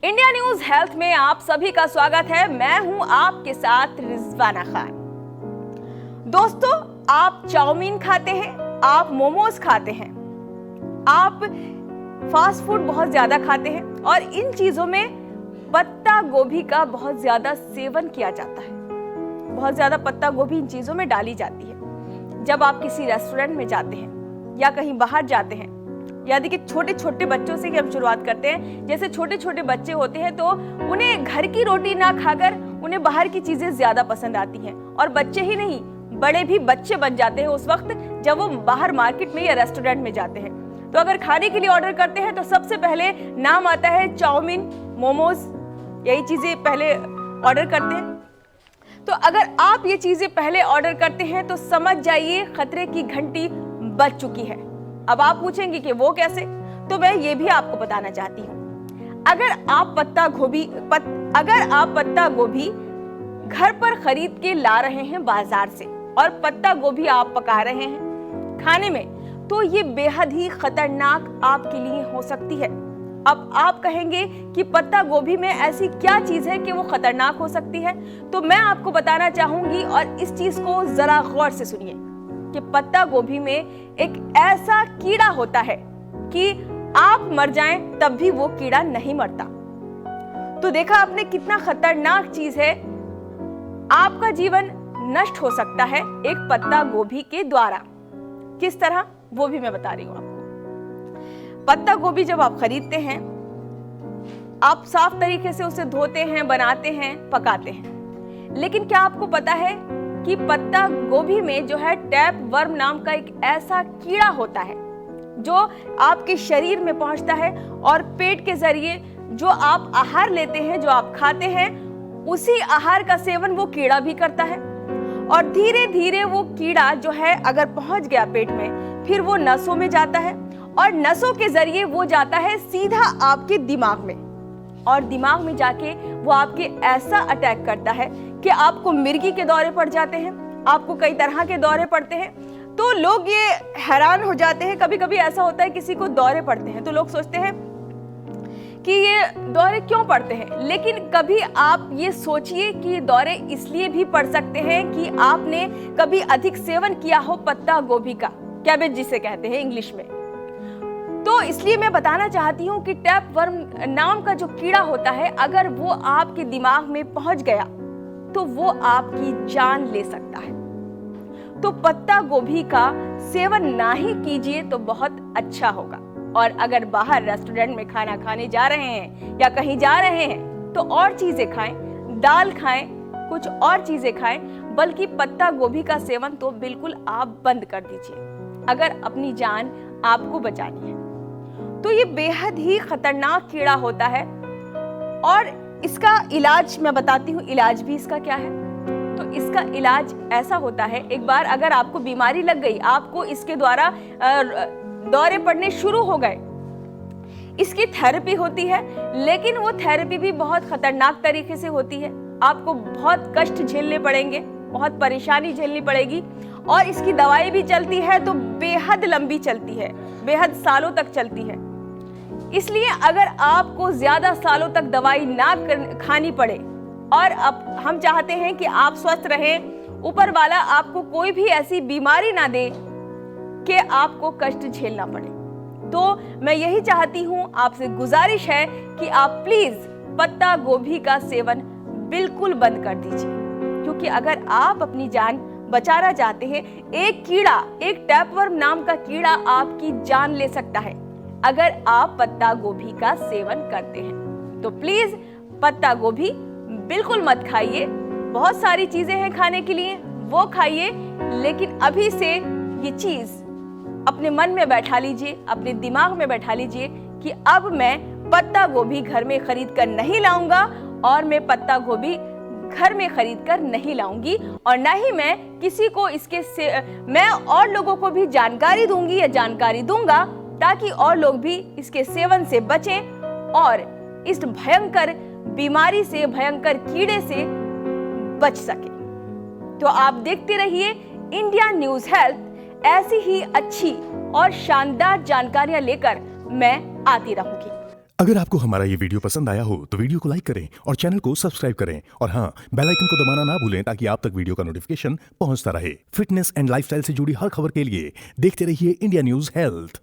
India news health में आप सभी का स्वागत है। मैं हूं आपके साथ रिजवाना खान। दोस्तों, आप चाउमीन खाते हैं, आप मोमोज खाते हैं, आप फास्ट फूड बहुत ज्यादा खाते हैं और इन चीजों में पत्ता गोभी का बहुत ज्यादा सेवन किया जाता है। बहुत ज्यादा पत्ता गोभी इन चीजों में डाली जाती है। जब आप किसी रेस्टोरेंट में जाते हैं या कहीं बाहर जाते हैं, यानी कि छोटे छोटे बच्चों से ही हम शुरुआत करते हैं। जैसे छोटे छोटे बच्चे होते हैं तो उन्हें घर की रोटी ना खाकर उन्हें बाहर की चीजें ज्यादा पसंद आती हैं, और बच्चे ही नहीं, बड़े भी बच्चे बन जाते हैं उस वक्त जब वो बाहर मार्केट में या रेस्टोरेंट में जाते हैं। तो अगर खाने के लिए ऑर्डर करते हैं तो सबसे पहले नाम आता है चाउमीन, मोमोज, यही चीजें पहले ऑर्डर करते हैं। तो अगर आप ये चीजें पहले ऑर्डर करते हैं तो समझ जाइए खतरे की घंटी बज चुकी है। अब आप पूछेंगे कि वो कैसे, तो मैं ये भी आपको बताना चाहती हूँ। अगर आप पत्ता गोभी घर पर खरीद के ला रहे हैं बाजार से और पत्ता गोभी आप पका रहे हैं खाने में, तो ये बेहद ही खतरनाक आपके लिए हो सकती है। अब आप कहेंगे कि पत्ता गोभी में ऐसी क्या चीज है कि वो खतरनाक हो सकती है, तो मैं आपको बताना चाहूंगी और इस चीज को जरा गौर से सुनिए कि पत्ता गोभी में एक ऐसा कीड़ा होता है कि आप मर जाएं तब भी वो कीड़ा नहीं मरता। तो देखा आपने कितना खतरनाक चीज है। आपका जीवन नष्ट हो सकता है एक पत्ता गोभी के द्वारा। किस तरह, वो भी मैं बता रही हूं आपको। पत्ता गोभी जब आप खरीदते हैं, आप साफ तरीके से उसे धोते हैं, बनाते हैं, पकाते हैं, लेकिन क्या आपको पता है कि पत्ता गोभी में जो है टैप वर्म नाम का एक ऐसा कीड़ा होता है जो आपके शरीर में पहुंचता है और पेट के जरिए जो आप आहार लेते हैं, जो आप खाते हैं, उसी आहार का सेवन वो कीड़ा भी करता है। और धीरे धीरे वो कीड़ा जो है अगर पहुंच गया पेट में, फिर वो नसों में जाता है और नसों के जरिए वो जाता है सीधा आपके दिमाग में, और दिमाग में जाके वो आपके ऐसा अटैक करता है कि आपको मिर्गी के दौरे पड़ जाते हैं, आपको कई तरह के दौरे पड़ते हैं। तो लोग ये हैरान हो जाते हैं, कभी कभी ऐसा होता है किसी को दौरे पड़ते हैं तो लोग सोचते हैं कि ये दौरे क्यों पड़ते हैं, लेकिन कभी आप ये सोचिए कि दौरे इसलिए भी पड़ सकते हैं कि आपने कभी अधिक सेवन किया हो पत्ता गोभी का, कैबेज जिसे कहते हैं इंग्लिश में। तो इसलिए मैं बताना चाहती हूँ कि टैप वर्म नाम का जो कीड़ा होता है, अगर वो आपके दिमाग में पहुंच गया तो वो आपकी जान ले सकता है। तो पत्ता गोभी का सेवन ना ही कीजिए तो बहुत अच्छा होगा। और अगर बाहर रेस्टोरेंट में खाना खाने जा रहे हैं या कहीं जा रहे हैं तो और चीजें खाएं, दाल खाएं, कुछ और चीजें खाएं, बल्कि पत्ता गोभी का सेवन तो बिल्कुल आप बंद कर दीजिए अगर अपनी जान आपको बचानी है। तो ये बेहद ही खतरनाक कीड़ा होता है और इसका इलाज मैं बताती हूँ। इलाज भी इसका क्या है, तो इसका इलाज ऐसा होता है, एक बार अगर आपको बीमारी लग गई, आपको इसके द्वारा दौरे पड़ने शुरू हो गए, इसकी थेरेपी होती है, लेकिन वो थेरेपी भी बहुत खतरनाक तरीके से होती है। आपको बहुत कष्ट झेलने पड़ेंगे, बहुत परेशानी झेलनी पड़ेगी, और इसकी दवाई भी चलती है तो बेहद लंबी चलती है, बेहद सालों तक चलती है। इसलिए अगर आपको ज्यादा सालों तक दवाई ना खानी पड़े और अब हम चाहते हैं कि आप स्वस्थ रहें, ऊपर वाला आपको कोई भी ऐसी बीमारी ना दे कि आपको कष्ट झेलना पड़े, तो मैं यही चाहती हूं, आपसे गुजारिश है कि आप प्लीज पत्ता गोभी का सेवन बिल्कुल बंद कर दीजिए। क्योंकि अगर आप अपनी जान बचाना चाहते हैं, एक कीड़ा, एक टैपवर्म नाम का कीड़ा आपकी जान ले सकता है अगर आप पत्ता गोभी का सेवन करते हैं। तो प्लीज पत्ता गोभी बिल्कुल मत खाइए। बहुत सारी चीजें हैं खाने के लिए, वो खाइए, लेकिन अभी से ये चीज अपने मन में बैठा लीजिए, अपने दिमाग में बैठा लीजिए कि अब मैं पत्ता गोभी घर में खरीद कर नहीं लाऊंगा, और मैं पत्ता गोभी घर में खरीद कर नहीं लाऊंगी, और ना ही मैं किसी को मैं और लोगों को भी जानकारी दूंगी या जानकारी दूंगा, ताकि और लोग भी इसके सेवन से बचें और इस भयंकर बीमारी से, भयंकर कीड़े से बच सके। तो आप देखते रहिए इंडिया न्यूज हेल्थ। ऐसी ही अच्छी और शानदार जानकारियां लेकर मैं आती रहूंगी। अगर आपको हमारा ये वीडियो पसंद आया हो तो वीडियो को लाइक करें और चैनल को सब्सक्राइब करें और हाँ, बेल आइकन को दबाना ना भूलें ताकि आप तक वीडियो का नोटिफिकेशन पहुंचता रहे। फिटनेस एंड लाइफस्टाइल से जुड़ी हर खबर के लिए देखते रहिए इंडिया न्यूज हेल्थ।